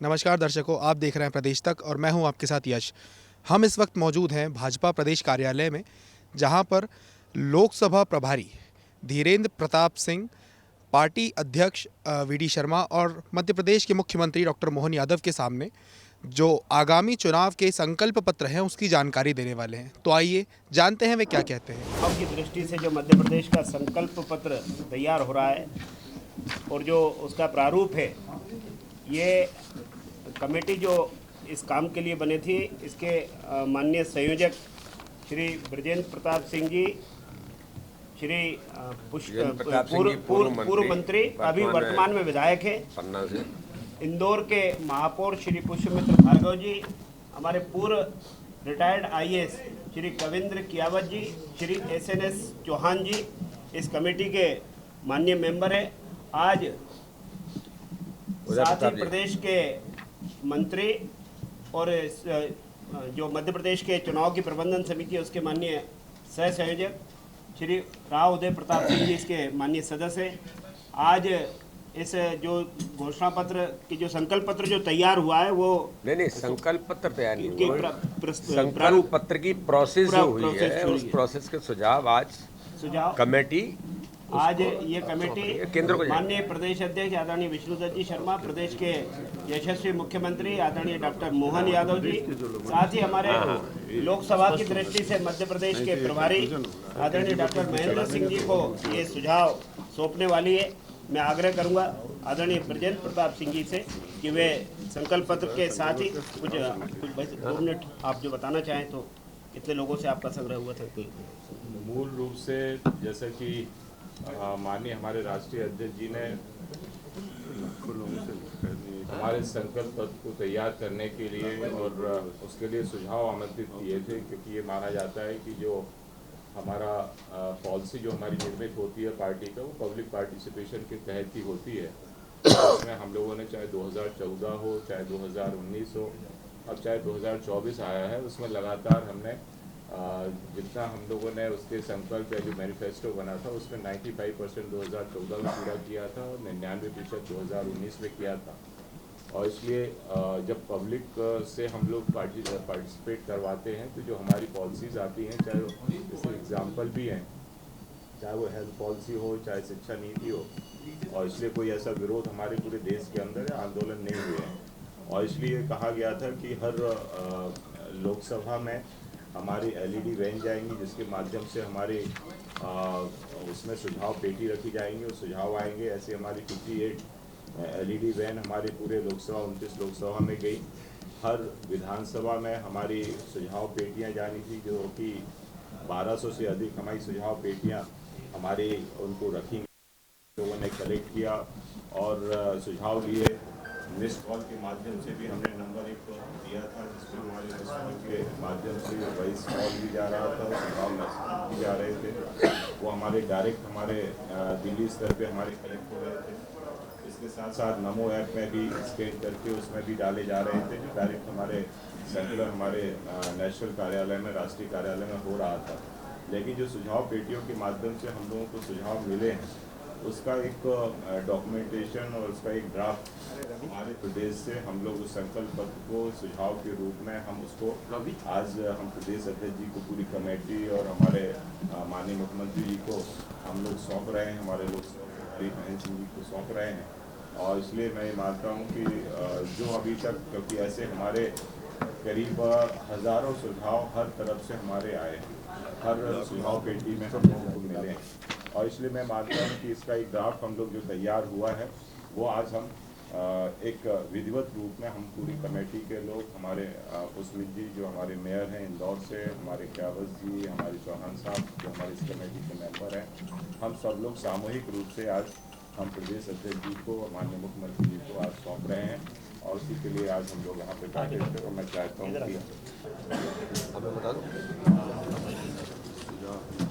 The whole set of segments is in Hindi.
नमस्कार दर्शकों, आप देख रहे हैं प्रदेश तक और मैं हूं आपके साथ यश। हम इस वक्त मौजूद हैं भाजपा प्रदेश कार्यालय में, जहां पर लोकसभा प्रभारी धीरेन्द्र प्रताप सिंह, पार्टी अध्यक्ष वीडी शर्मा और मध्य प्रदेश के मुख्यमंत्री डॉक्टर मोहन यादव के सामने जो आगामी चुनाव के संकल्प पत्र हैं उसकी जानकारी देने वाले हैं। तो आइए जानते हैं वे क्या कहते हैं। चुनाव की दृष्टि से जो मध्य प्रदेश का संकल्प पत्र तैयार हो रहा है और जो उसका प्रारूप है, ये कमेटी जो इस काम के लिए बनी थी, इसके माननीय संयोजक श्री ब्रजेंद्र प्रताप सिंह जी, श्री पूर्व मंत्री, अभी वर्तमान में विधायक है, इंदौर के महापौर श्री पुष्पमित्र भार्गव जी, हमारे पूर्व रिटायर्ड आईएएस श्री कविंद्र कियावत जी, श्री एसएनएस चौहान जी इस कमेटी के माननीय मेंबर हैं। आज साथ ही प्रदेश के मंत्री और जो मध्य प्रदेश के चुनाव की प्रबंधन समिति है उसके माननीय सह संयोजक श्री राव उदय प्रताप सिंह जी इसके माननीय सदस्य हैं। आज इस जो घोषणा पत्र की जो संकल्प पत्र जो तैयार हुआ है वो नहीं संकल्प पत्र तैयार नहीं हुआ, संकल्प पत्र की प्रोसेस जो हुई है उस प्रोसेस के सुझाव कमेटी आज ये कमेटी माननीय प्रदेश अध्यक्ष आदरणीय विष्णुदत्त जी शर्मा, प्रदेश के यशस्वी मुख्यमंत्री आदरणीय डॉक्टर मोहन यादव जी, साथ ही हमारे लोकसभा की दृष्टि से मध्य प्रदेश के प्रभारी आदरणीय डॉक्टर महेंद्र सिंह जी को ये सुझाव सौंपने वाली है। मैं आग्रह करूंगा आदरणीय ब्रजेंद्र प्रताप सिंह जी से कि वे संकल्प पत्र के साथ ही कुछ 2 मिनट आप जो बताना चाहें तो कितने लोगों से आपका संग्रह हुआ था। मूल रूप से जैसे कि माननीय हमारे राष्ट्रीय अध्यक्ष जी ने हमारे संकल्प पत्र को तैयार करने के लिए और उसके लिए सुझाव आमंत्रित किए थे, क्योंकि ये माना जाता है कि जो हमारा पॉलिसी जो हमारी निर्मित होती है पार्टी का, वो पब्लिक पार्टिसिपेशन के तहत ही होती है। उसमें हम लोगों ने चाहे 2014 हो, चाहे 2019 हो, अब चाहे 2024 आया है, उसमें लगातार हमने जितना हम लोगों ने उसके संकल्प या जो मैनिफेस्टो बना था उसमें 95% 2014 में पूरा किया था और 99% 2019 में किया था। और इसलिए जब पब्लिक से हम लोग पार्टिसिपेट करवाते हैं तो जो हमारी पॉलिसीज़ आती हैं, चाहे जैसे एग्जाम्पल भी हैं, चाहे वो हेल्थ पॉलिसी हो, चाहे शिक्षा नीति हो, और इसलिए कोई ऐसा विरोध हमारे पूरे देश के अंदर आंदोलन नहीं हुए हैं। और इसलिए कहा गया था कि हर लोकसभा में हमारी एलईडी वैन जाएंगी, जिसके माध्यम से हमारे उसमें सुझाव पेटी रखी जाएंगी और सुझाव आएंगे। ऐसे हमारी 58 एलईडी वैन हमारे पूरे लोकसभा 29 लोकसभा में गई। हर विधानसभा में हमारी सुझाव पेटियां जानी थी, जो कि 1200 से अधिक हमारी सुझाव पेटियां हमारे उनको रखी, लोगों ने कलेक्ट किया और सुझाव लिए। मिस कॉल के माध्यम से भी हमने नंबर 1 दिया था, जिसमें हमारे मिस कॉल के माध्यम से वॉइस कॉल भी जा रहा था, सुझाव मैसेज भी जा रहे थे। वो हमारे डायरेक्ट हमारे दिल्ली स्तर पे हमारे कलेक्ट हो रहे थे। इसके साथ साथ नमो ऐप में भी स्कैन करके उसमें भी डाले जा रहे थे, जो डायरेक्ट हमारे सर्कुलर हमारे नेशनल कार्यालय में, राष्ट्रीय कार्यालय में हो रहा था। लेकिन जो सुझाव पेटियों के माध्यम से हम लोगों को सुझाव मिले हैं, उसका एक डॉक्यूमेंटेशन और उसका एक ड्राफ्ट हमारे प्रदेश से हम लोग उस संकल्प पत्र को सुझाव के रूप में हम उसको आज हम प्रदेश अध्यक्ष जी को, पूरी कमेटी और हमारे माननीय मुख्यमंत्री जी को हम लोग सौंप रहे हैं, हमारे लोकसभा महेंद्र सिंह जी को सौंप रहे हैं। और इसलिए मैं मानता हूँ कि जो अभी तक, क्योंकि ऐसे हमारे करीब हज़ारों सुझाव हर तरफ से हमारे आए हैं, हर सुझाव पेटी में हम लोगों को मिले हैं, और इसलिए मैं मानता हूँ कि इसका एक ड्राफ्ट हम लोग जो तैयार हुआ है वो आज हम एक विधिवत रूप में हम पूरी कमेटी के लोग, हमारे पुष्पमित्र जी जो हमारे मेयर हैं इंदौर से, हमारे क्यावत जी, हमारे चौहान साहब जो हमारे इस कमेटी के मेंबर हैं, हम सब लोग सामूहिक रूप से आज हम प्रदेश अध्यक्ष जी को और माननीय मुख्यमंत्री जी को आज सौंप रहे हैं। और उसी के लिए आज हम लोग यहाँ पे बैठे थे। और मैं चाहता हूँ कि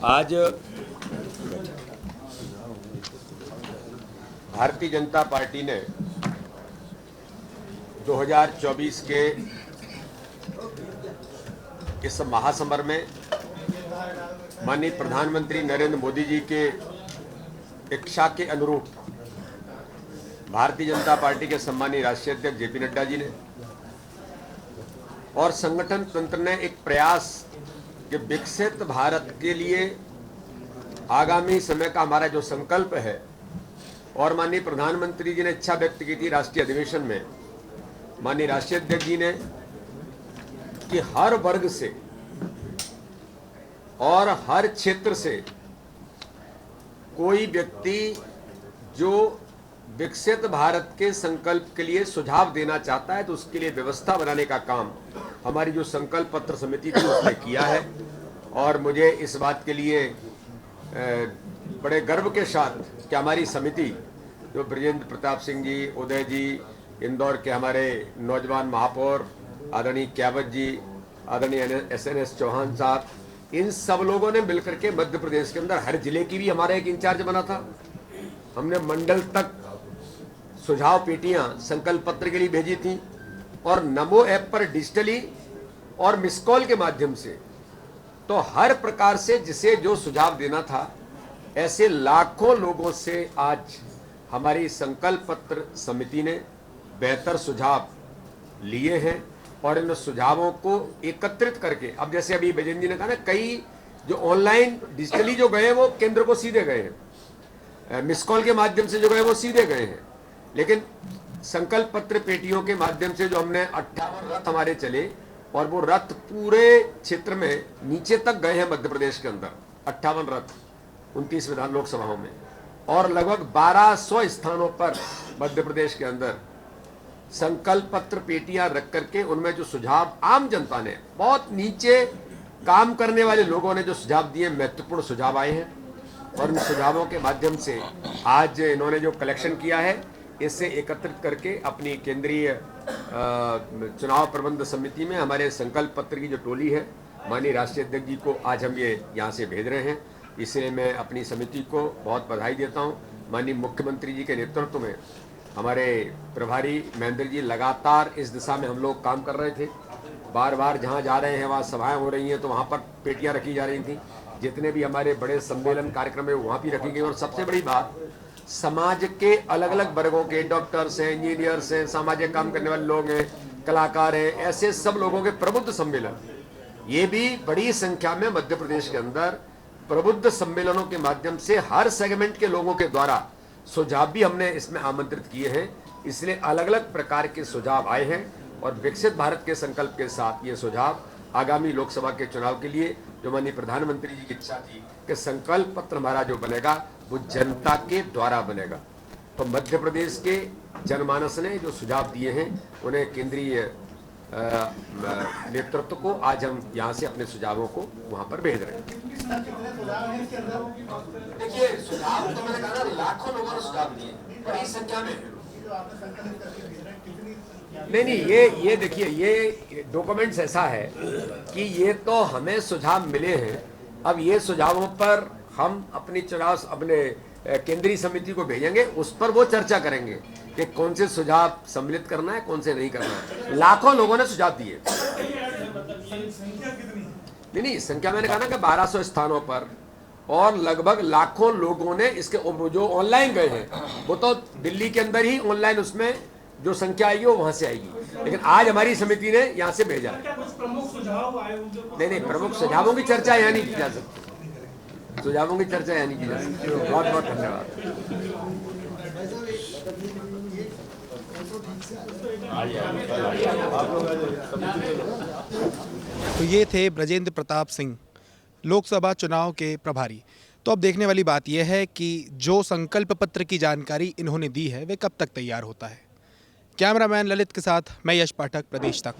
आज भारतीय जनता पार्टी ने 2024 के इस महासमर में माननीय प्रधानमंत्री नरेंद्र मोदी जी के इच्छा के अनुरूप भारतीय जनता पार्टी के सम्मानीय राष्ट्रीय अध्यक्ष जेपी नड्डा जी ने और संगठन तंत्र ने एक प्रयास कि विकसित भारत के लिए आगामी समय का हमारा जो संकल्प है, और माननीय प्रधानमंत्री जी ने इच्छा व्यक्त की थी राष्ट्रीय अधिवेशन में, माननीय राष्ट्रीय अध्यक्ष जी ने, कि हर वर्ग से और हर क्षेत्र से कोई व्यक्ति जो विकसित भारत के संकल्प के लिए सुझाव देना चाहता है तो उसके लिए व्यवस्था बनाने का काम हमारी जो संकल्प पत्र समिति थी उसने किया है। और मुझे इस बात के लिए बड़े गर्व के साथ कि हमारी समिति जो ब्रजेंद्र प्रताप सिंह जी, उदय जी, इंदौर के हमारे नौजवान महापौर आदरणीय क्यावत जी, आदरणीय SNS चौहान साहब, इन सब लोगों ने मिलकर के मध्य प्रदेश के अंदर हर जिले की भी हमारा एक इंचार्ज बना था। हमने मंडल तक सुझाव पेटियां संकल्प पत्र के लिए भेजी थी और नमो ऐप पर डिजिटली और मिस कॉल के माध्यम से, तो हर प्रकार से जिसे जो सुझाव देना था, ऐसे लाखों लोगों से आज हमारी संकल्प पत्र समिति ने बेहतर सुझाव लिए हैं और इन सुझावों को एकत्रित करके, अब जैसे अभी बजेंद्र जी ने कहा ना, कई जो ऑनलाइन डिजिटली जो गए वो केंद्र को सीधे गए हैं, मिस कॉल के माध्यम से जो गए वो सीधे गए हैं, लेकिन संकल्प पत्र पेटियों के माध्यम से जो हमने 58 रथ हमारे चले और वो रथ पूरे क्षेत्र में नीचे तक गए हैं मध्य प्रदेश के अंदर, 58 रथ 29 विधान लोकसभाओं में, और लगभग 1200 स्थानों पर मध्य प्रदेश के अंदर संकल्प पत्र पेटियां रख करके उनमें जो सुझाव आम जनता ने, बहुत नीचे काम करने वाले लोगों ने जो सुझाव दिए, महत्वपूर्ण सुझाव आए हैं और उन सुझावों के माध्यम से आज इन्होंने जो कलेक्शन किया है इससे एकत्रित करके अपनी केंद्रीय चुनाव प्रबंध समिति में हमारे संकल्प पत्र की जो टोली है, माननीय राष्ट्रीय अध्यक्ष जी को आज हम ये यहाँ से भेज रहे हैं। इसलिए मैं अपनी समिति को बहुत बधाई देता हूँ। माननीय मुख्यमंत्री जी के नेतृत्व में हमारे प्रभारी महेंद्र जी लगातार इस दिशा में हम लोग काम कर रहे थे। बार बार जहाँ जा रहे हैं वहाँ सभाएं हो रही हैं तो वहाँ पर पेटियाँ रखी जा रही थी। जितने भी हमारे बड़े सम्मेलन कार्यक्रम है वहाँ भी रखी गई। और सबसे बड़ी बात, समाज के अलग अलग वर्गों के, डॉक्टर्स हैं, इंजीनियर्स हैं, सामाजिक काम करने वाले लोग हैं, कलाकार हैं, ऐसे सब लोगों के प्रबुद्ध सम्मेलन, ये भी बड़ी संख्या में मध्य प्रदेश के अंदर प्रबुद्ध सम्मेलनों के माध्यम से हर सेगमेंट के लोगों के द्वारा सुझाव भी हमने इसमें आमंत्रित किए हैं। इसलिए अलग अलग प्रकार के सुझाव आए हैं और विकसित भारत के संकल्प के साथ ये सुझाव आगामी लोकसभा के चुनाव के लिए जो माननीय प्रधानमंत्री जी की इच्छा थी कि संकल्प पत्र हमारा जो बनेगा वो जनता के द्वारा बनेगा, तो मध्य प्रदेश के जनमानस ने जो सुझाव दिए हैं उन्हें केंद्रीय नेतृत्व को आज हम यहाँ से अपने सुझावों को वहाँ पर भेज रहे हैं। देखिए, सुझाव तो मैंने कहा ना, लाखों लोगों ने सुझाव दिए, बड़ी संख्या में। नहीं, ये देखिए, ये डॉक्यूमेंट्स ऐसा है कि ये तो हमें सुझाव मिले हैं। अब ये सुझावों पर हम अपनी चुनाव अपने केंद्रीय समिति को भेजेंगे, उस पर वो चर्चा करेंगे कि कौन से सुझाव सम्मिलित करना है, कौन से नहीं करना है। लाखों लोगों ने सुझाव दिए। नहीं, संख्या मैंने कहा ना कि 1200 स्थानों पर और लगभग लाखों लोगों ने इसके जो ऑनलाइन गए हैं वो तो दिल्ली के अंदर ही ऑनलाइन उसमें जो संख्या आएगी वो वहां से आएगी, लेकिन आज हमारी समिति ने यहाँ से भेजा। नहीं, प्रमुख सुझावों की चर्चा यहाँ नहीं की जा सकती, सुझावों की चर्चा यहाँ नहीं की जा सकती। बहुत बहुत धन्यवाद। तो ये थे ब्रजेंद्र प्रताप सिंह, लोकसभा चुनाव के प्रभारी। तो अब देखने वाली बात यह है कि जो संकल्प पत्र की जानकारी इन्होंने दी है वे कब तक तैयार होता है। कैमरामैन ललित के साथ मैं यश पाठक, प्रदेश तक।